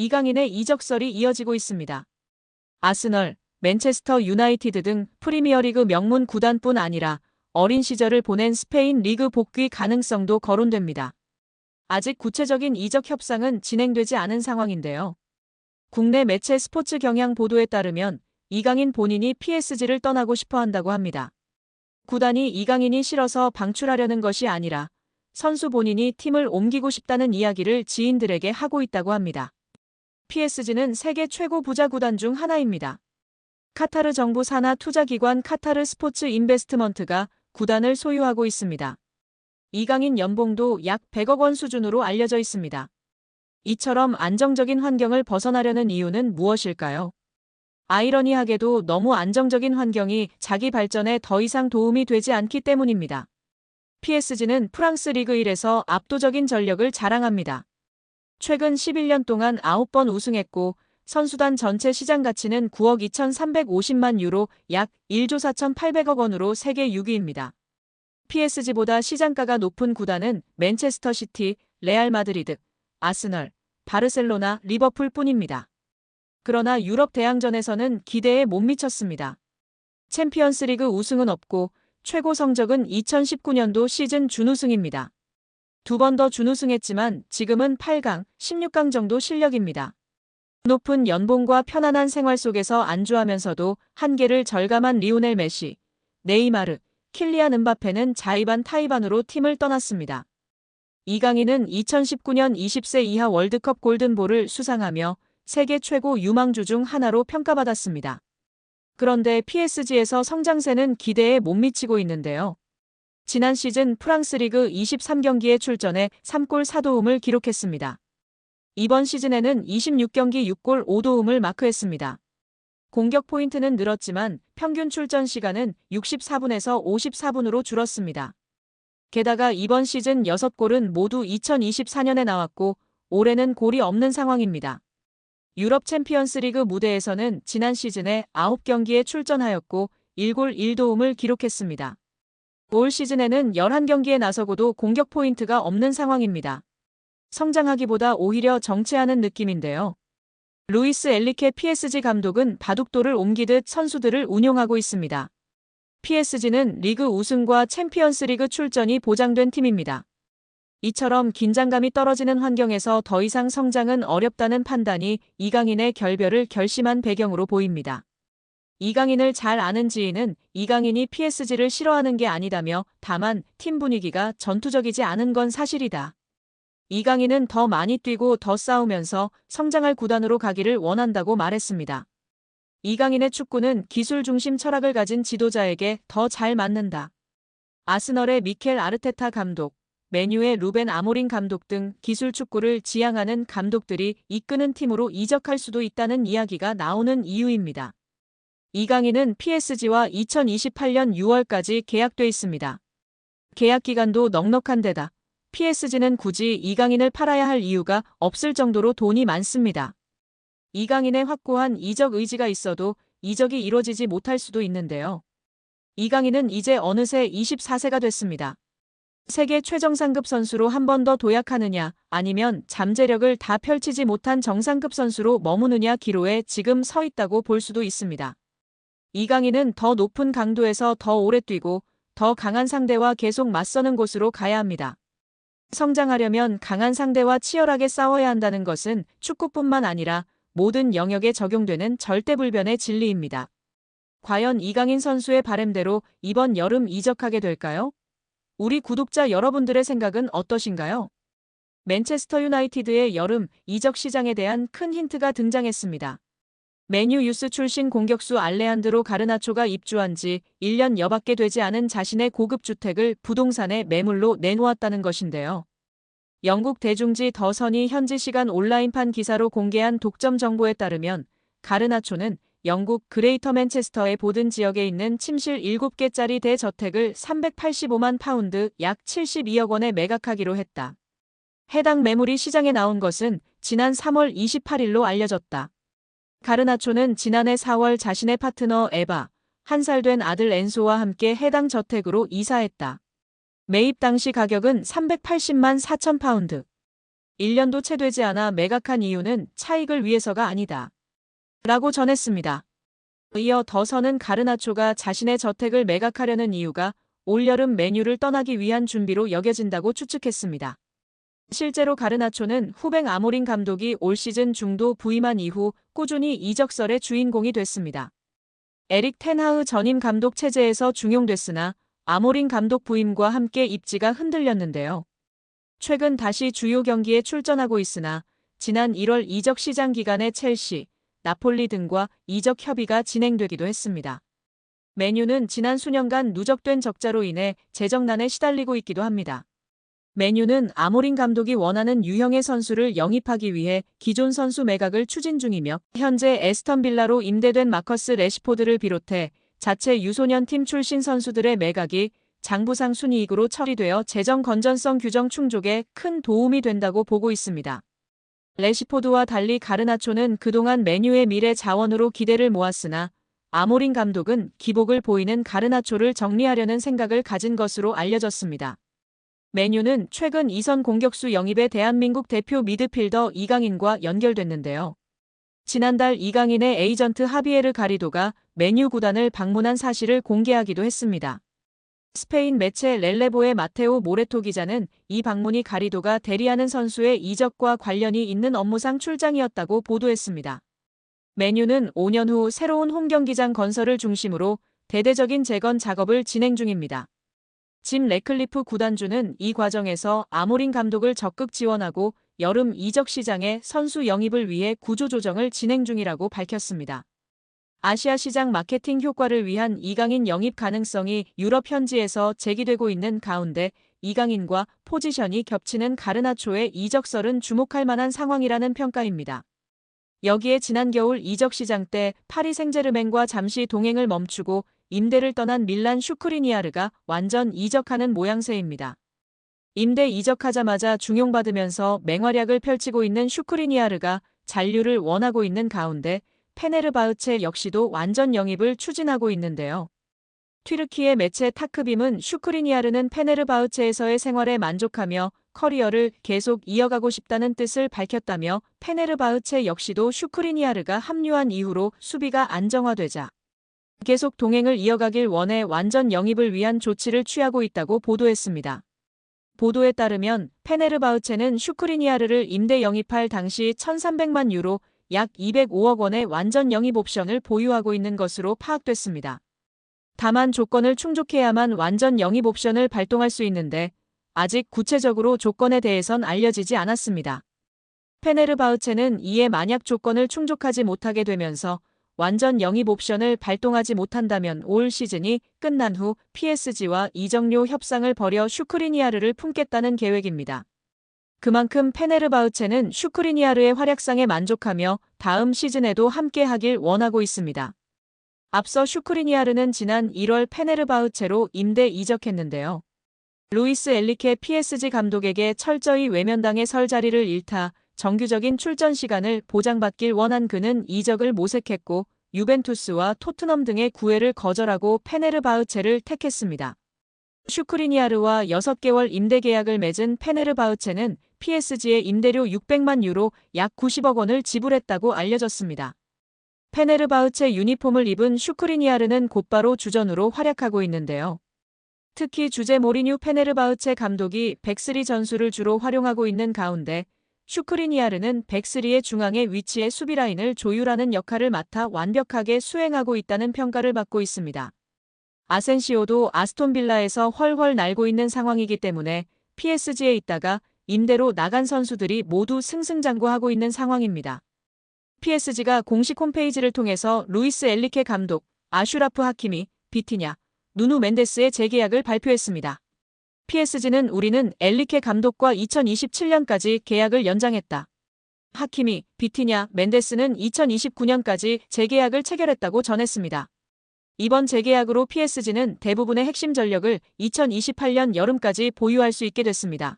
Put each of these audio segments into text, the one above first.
이강인의 이적설이 이어지고 있습니다. 아스널, 맨체스터 유나이티드 등 프리미어리그 명문 구단뿐 아니라 어린 시절을 보낸 스페인 리그 복귀 가능성도 거론됩니다. 아직 구체적인 이적 협상은 진행되지 않은 상황인데요. 국내 매체 스포츠 경향 보도에 따르면 이강인 본인이 PSG를 떠나고 싶어 한다고 합니다. 구단이 이강인이 싫어서 방출하려는 것이 아니라 선수 본인이 팀을 옮기고 싶다는 이야기를 지인들에게 하고 있다고 합니다. PSG는 세계 최고 부자 구단 중 하나입니다. 카타르 정부 산하 투자기관 카타르 스포츠 인베스트먼트가 구단을 소유하고 있습니다. 이강인 연봉도 약 100억 원 수준으로 알려져 있습니다. 이처럼 안정적인 환경을 벗어나려는 이유는 무엇일까요? 아이러니하게도 너무 안정적인 환경이 자기 발전에 더 이상 도움이 되지 않기 때문입니다. PSG는 프랑스 리그 1에서 압도적인 전력을 자랑합니다. 최근 11년 동안 9번 우승했고 선수단 전체 시장 가치는 9억 2,350만 유로 약 1조 4,800억 원으로 세계 6위입니다. PSG보다 시장가가 높은 구단은 맨체스터 시티, 레알 마드리드, 아스널, 바르셀로나, 리버풀 뿐입니다. 그러나 유럽 대항전에서는 기대에 못 미쳤습니다. 챔피언스리그 우승은 없고 최고 성적은 2019년도 시즌 준우승입니다. 두 번 더 준우승했지만 지금은 8강, 16강 정도 실력입니다. 높은 연봉과 편안한 생활 속에서 안주하면서도 한계를 절감한 리오넬 메시, 네이마르, 킬리안 음바페는 자의반 타의반으로 팀을 떠났습니다. 이강인은 2019년 20세 이하 월드컵 골든볼을 수상하며 세계 최고 유망주 중 하나로 평가받았습니다. 그런데 PSG에서 성장세는 기대에 못 미치고 있는데요. 지난 시즌 프랑스 리그 23경기에 출전해 3골 4도움을 기록했습니다. 이번 시즌에는 26경기 6골 5도움을 마크했습니다. 공격 포인트는 늘었지만 평균 출전 시간은 64분에서 54분으로 줄었습니다. 게다가 이번 시즌 6골은 모두 2024년에 나왔고 올해는 골이 없는 상황입니다. 유럽 챔피언스리그 무대에서는 지난 시즌에 9경기에 출전하였고 1골 1도움을 기록했습니다. 올 시즌에는 11경기에 나서고도 공격 포인트가 없는 상황입니다. 성장하기보다 오히려 정체하는 느낌인데요. 루이스 엘리케 PSG 감독은 바둑돌을 옮기듯 선수들을 운용하고 있습니다. PSG는 리그 우승과 챔피언스리그 출전이 보장된 팀입니다. 이처럼 긴장감이 떨어지는 환경에서 더 이상 성장은 어렵다는 판단이 이강인의 결별을 결심한 배경으로 보입니다. 이강인을 잘 아는 지인은 이강인이 PSG를 싫어하는 게 아니다며 다만 팀 분위기가 전투적이지 않은 건 사실이다. 이강인은 더 많이 뛰고 더 싸우면서 성장할 구단으로 가기를 원한다고 말했습니다. 이강인의 축구는 기술 중심 철학을 가진 지도자에게 더 잘 맞는다. 아스널의 미켈 아르테타 감독, 맨유의 루벤 아모린 감독 등 기술 축구를 지향하는 감독들이 이끄는 팀으로 이적할 수도 있다는 이야기가 나오는 이유입니다. 이강인은 PSG와 2028년 6월까지 계약돼 있습니다. 계약 기간도 넉넉한 데다 PSG는 굳이 이강인을 팔아야 할 이유가 없을 정도로 돈이 많습니다. 이강인의 확고한 이적 의지가 있어도 이적이 이뤄지지 못할 수도 있는데요. 이강인은 이제 어느새 24세가 됐습니다. 세계 최정상급 선수로 한 번 더 도약하느냐 아니면 잠재력을 다 펼치지 못한 정상급 선수로 머무느냐 기로에 지금 서 있다고 볼 수도 있습니다. 이강인은 더 높은 강도에서 더 오래 뛰고 더 강한 상대와 계속 맞서는 곳으로 가야 합니다. 성장하려면 강한 상대와 치열하게 싸워야 한다는 것은 축구뿐만 아니라 모든 영역에 적용되는 절대불변의 진리입니다. 과연 이강인 선수의 바람대로 이번 여름 이적하게 될까요? 우리 구독자 여러분들의 생각은 어떠신가요? 맨체스터 유나이티드의 여름 이적 시장에 대한 큰 힌트가 등장했습니다. 맨유 유스 출신 공격수 알레한드로 가르나초가 입주한 지 1년 여밖에 되지 않은 자신의 고급 주택을 부동산에 매물로 내놓았다는 것인데요. 영국 대중지 더 선이 현지 시간 온라인판 기사로 공개한 독점 정보에 따르면 가르나초는 영국 그레이터 맨체스터의 보든 지역에 있는 침실 7개짜리 대저택을 385만 파운드 약 72억 원에 매각하기로 했다. 해당 매물이 시장에 나온 것은 지난 3월 28일로 알려졌다. 가르나초는 지난해 4월 자신의 파트너 에바, 1살 된 아들 엔소와 함께 해당 저택으로 이사했다. 매입 당시 가격은 380만 4천 파운드. 1년도 채 되지 않아 매각한 이유는 차익을 위해서가 아니다. 라고 전했습니다. 이어 더서는 가르나초가 자신의 저택을 매각하려는 이유가 올여름 맨유를 떠나기 위한 준비로 여겨진다고 추측했습니다. 실제로 가르나초는 후배 아모린 감독이 올 시즌 중도 부임한 이후 꾸준히 이적설의 주인공이 됐습니다. 에릭 텐하흐 전임 감독 체제에서 중용됐으나 아모린 감독 부임과 함께 입지가 흔들렸는데요. 최근 다시 주요 경기에 출전하고 있으나 지난 1월 이적 시장 기간에 첼시, 나폴리 등과 이적 협의가 진행되기도 했습니다. 맨유는 지난 수년간 누적된 적자로 인해 재정난에 시달리고 있기도 합니다. 맨유는 아모린 감독이 원하는 유형의 선수를 영입하기 위해 기존 선수 매각을 추진 중이며 현재 에스턴 빌라로 임대된 마커스 레시포드를 비롯해 자체 유소년 팀 출신 선수들의 매각이 장부상 순이익으로 처리되어 재정 건전성 규정 충족에 큰 도움이 된다고 보고 있습니다. 레시포드와 달리 가르나초는 그동안 맨유의 미래 자원으로 기대를 모았으나 아모린 감독은 기복을 보이는 가르나초를 정리하려는 생각을 가진 것으로 알려졌습니다. 맨유는 최근 2선 공격수 영입에 대한민국 대표 미드필더 이강인과 연결됐는데요. 지난달 이강인의 에이전트 하비에르 가리도가 맨유 구단을 방문한 사실을 공개하기도 했습니다. 스페인 매체 렐레보의 마테오 모레토 기자는 이 방문이 가리도가 대리하는 선수의 이적과 관련이 있는 업무상 출장이었다고 보도했습니다. 맨유는 5년 후 새로운 홈경기장 건설을 중심으로 대대적인 재건 작업을 진행 중입니다. 짐 레클리프 구단주는 이 과정에서 아모린 감독을 적극 지원하고 여름 이적 시장에 선수 영입을 위해 구조조정을 진행 중이라고 밝혔습니다. 아시아 시장 마케팅 효과를 위한 이강인 영입 가능성이 유럽 현지에서 제기되고 있는 가운데 이강인과 포지션이 겹치는 가르나초의 이적설은 주목할 만한 상황이라는 평가입니다. 여기에 지난 겨울 이적 시장 때 파리 생제르맹과 잠시 동행을 멈추고 임대를 떠난 밀란 슈크리니아르가 완전 이적하는 모양새입니다. 임대 이적하자마자 중용받으면서 맹활약을 펼치고 있는 슈크리니아르가 잔류를 원하고 있는 가운데 페네르바흐체 역시도 완전 영입을 추진하고 있는데요. 튀르키예 매체 타크빔은 슈크리니아르는 페네르바흐체에서의 생활에 만족하며 커리어를 계속 이어가고 싶다는 뜻을 밝혔다며 페네르바흐체 역시도 슈크리니아르가 합류한 이후로 수비가 안정화되자 계속 동행을 이어가길 원해 완전 영입을 위한 조치를 취하고 있다고 보도했습니다. 보도에 따르면 페네르바흐체는 슈크리니아르를 임대 영입할 당시 1,300만 유로 약 205억 원의 완전 영입 옵션을 보유하고 있는 것으로 파악됐습니다. 다만 조건을 충족해야만 완전 영입 옵션을 발동할 수 있는데 아직 구체적으로 조건에 대해선 알려지지 않았습니다. 페네르바흐체는 이에 만약 조건을 충족하지 못하게 되면서 완전 영입 옵션을 발동하지 못한다면 올 시즌이 끝난 후 PSG와 이적료 협상을 벌여 슈크리니아르를 품겠다는 계획입니다. 그만큼 페네르바흐체는 슈크리니아르의 활약상에 만족하며 다음 시즌에도 함께하길 원하고 있습니다. 앞서 슈크리니아르는 지난 1월 페네르바흐체로 임대 이적했는데요. 루이스 엘리케 PSG 감독에게 철저히 외면당해 설 자리를 잃다 정규적인 출전 시간을 보장받길 원한 그는 이적을 모색했고 유벤투스와 토트넘 등의 구애를 거절하고 페네르바흐체를 택했습니다. 슈크리니아르와 6개월 임대 계약을 맺은 페네르바흐체는 PSG의 임대료 600만 유로 약 90억 원을 지불했다고 알려졌습니다. 페네르바흐체 유니폼을 입은 슈크리니아르는 곧바로 주전으로 활약하고 있는데요. 특히 주제 모리뉴 페네르바흐체 감독이 백스리 전술을 주로 활용하고 있는 가운데 슈크리니아르는 백스리의 중앙에 위치해 수비라인을 조율하는 역할을 맡아 완벽하게 수행하고 있다는 평가를 받고 있습니다. 아센시오도 아스톤빌라에서 훨훨 날고 있는 상황이기 때문에 PSG에 있다가 임대로 나간 선수들이 모두 승승장구하고 있는 상황입니다. PSG가 공식 홈페이지를 통해서 루이스 엘리케 감독, 아슈라프 하키미, 비티냐, 누누 멘데스의 재계약을 발표했습니다. PSG는 우리는 엘리케 감독과 2027년까지 계약을 연장했다. 하키미, 비티냐, 멘데스는 2029년까지 재계약을 체결했다고 전했습니다. 이번 재계약으로 PSG는 대부분의 핵심 전력을 2028년 여름까지 보유할 수 있게 됐습니다.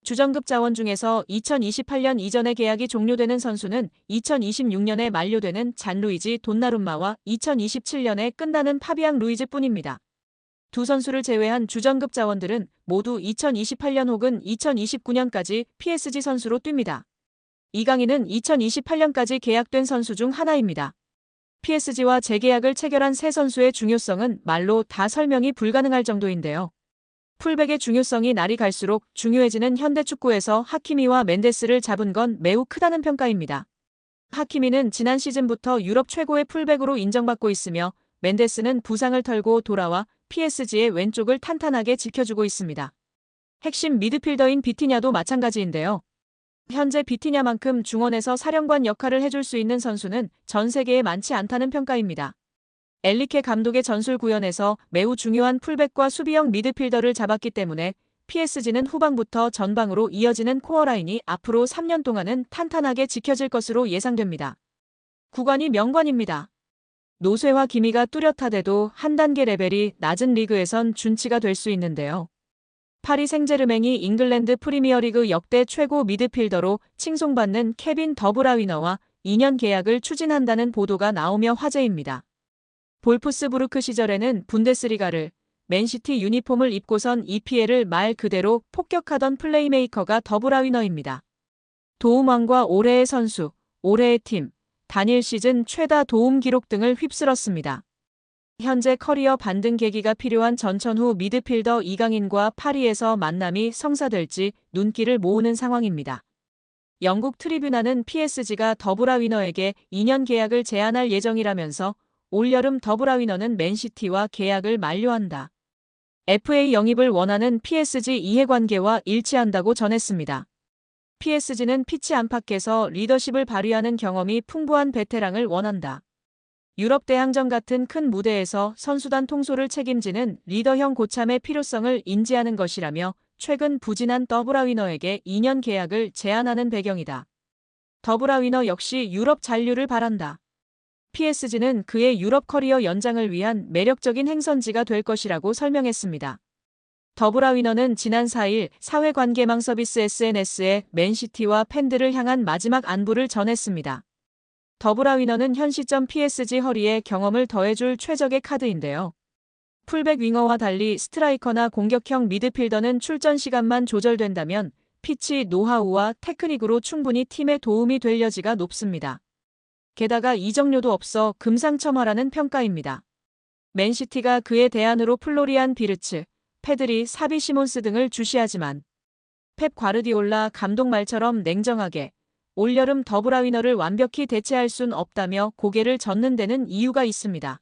주전급 자원 중에서 2028년 이전에 계약이 종료되는 선수는 2026년에 만료되는 잔루이지 돈나룸마와 2027년에 끝나는 파비앙 루이즈뿐입니다. 두 선수를 제외한 주전급 자원들은 모두 2028년 혹은 2029년까지 PSG 선수로 뜁니다. 이강인은 2028년까지 계약된 선수 중 하나입니다. PSG와 재계약을 체결한 세 선수의 중요성은 말로 다 설명이 불가능할 정도인데요. 풀백의 중요성이 날이 갈수록 중요해지는 현대축구에서 하키미와 멘데스를 잡은 건 매우 크다는 평가입니다. 하키미는 지난 시즌부터 유럽 최고의 풀백으로 인정받고 있으며 멘데스는 부상을 털고 돌아와 PSG의 왼쪽을 탄탄하게 지켜주고 있습니다. 핵심 미드필더인 비티냐도 마찬가지인데요. 현재 비티냐만큼 중원에서 사령관 역할을 해줄 수 있는 선수는 전 세계에 많지 않다는 평가입니다. 엘리케 감독의 전술 구현에서 매우 중요한 풀백과 수비형 미드필더를 잡았기 때문에 PSG는 후방부터 전방으로 이어지는 코어라인이 앞으로 3년 동안은 탄탄하게 지켜질 것으로 예상됩니다. 구관이 명관입니다. 노쇠화 기미가 뚜렷하대도 한 단계 레벨이 낮은 리그에선 준치가 될 수 있는데요. 파리 생제르맹이 잉글랜드 프리미어리그 역대 최고 미드필더로 칭송받는 케빈 더브라위너와 2년 계약을 추진한다는 보도가 나오며 화제입니다. 볼프스부르크 시절에는 분데스리가를, 맨시티 유니폼을 입고선 EPL을 말 그대로 폭격하던 플레이메이커가 더브라위너입니다. 도움왕과 올해의 선수, 올해의 팀, 단일 시즌 최다 도움 기록 등을 휩쓸었습니다. 현재 커리어 반등 계기가 필요한 전천후 미드필더 이강인과 파리에서 만남이 성사될지 눈길을 모으는 상황입니다. 영국 트리뷰나는 PSG가 더브라위너에게 2년 계약을 제안할 예정이라면서 올여름 더브라위너는 맨시티와 계약을 만료한다. FA 영입을 원하는 PSG 이해관계와 일치한다고 전했습니다. PSG는 피치 안팎에서 리더십을 발휘하는 경험이 풍부한 베테랑을 원한다. 유럽 대항전 같은 큰 무대에서 선수단 통솔을 책임지는 리더형 고참의 필요성을 인지하는 것이라며 최근 부진한 더브라위너에게 2년 계약을 제안하는 배경이다. 더브라위너 역시 유럽 잔류를 바란다. PSG는 그의 유럽 커리어 연장을 위한 매력적인 행선지가 될 것이라고 설명했습니다. 더브라위너는 지난 4일 사회관계망 서비스 SNS에 맨시티와 팬들을 향한 마지막 안부를 전했습니다. 더브라위너는 현 시점 PSG 허리에 경험을 더해줄 최적의 카드인데요. 풀백 윙어와 달리 스트라이커나 공격형 미드필더는 출전 시간만 조절된다면 피치 노하우와 테크닉으로 충분히 팀에 도움이 될 여지가 높습니다. 게다가 이적료도 없어 금상첨화라는 평가입니다. 맨시티가 그의 대안으로 플로리안 비르츠, 페드리, 사비 시몬스 등을 주시하지만 펩 과르디올라 감독 말처럼 냉정하게 올여름 더브라위너를 완벽히 대체할 순 없다며 고개를 젓는 데는 이유가 있습니다.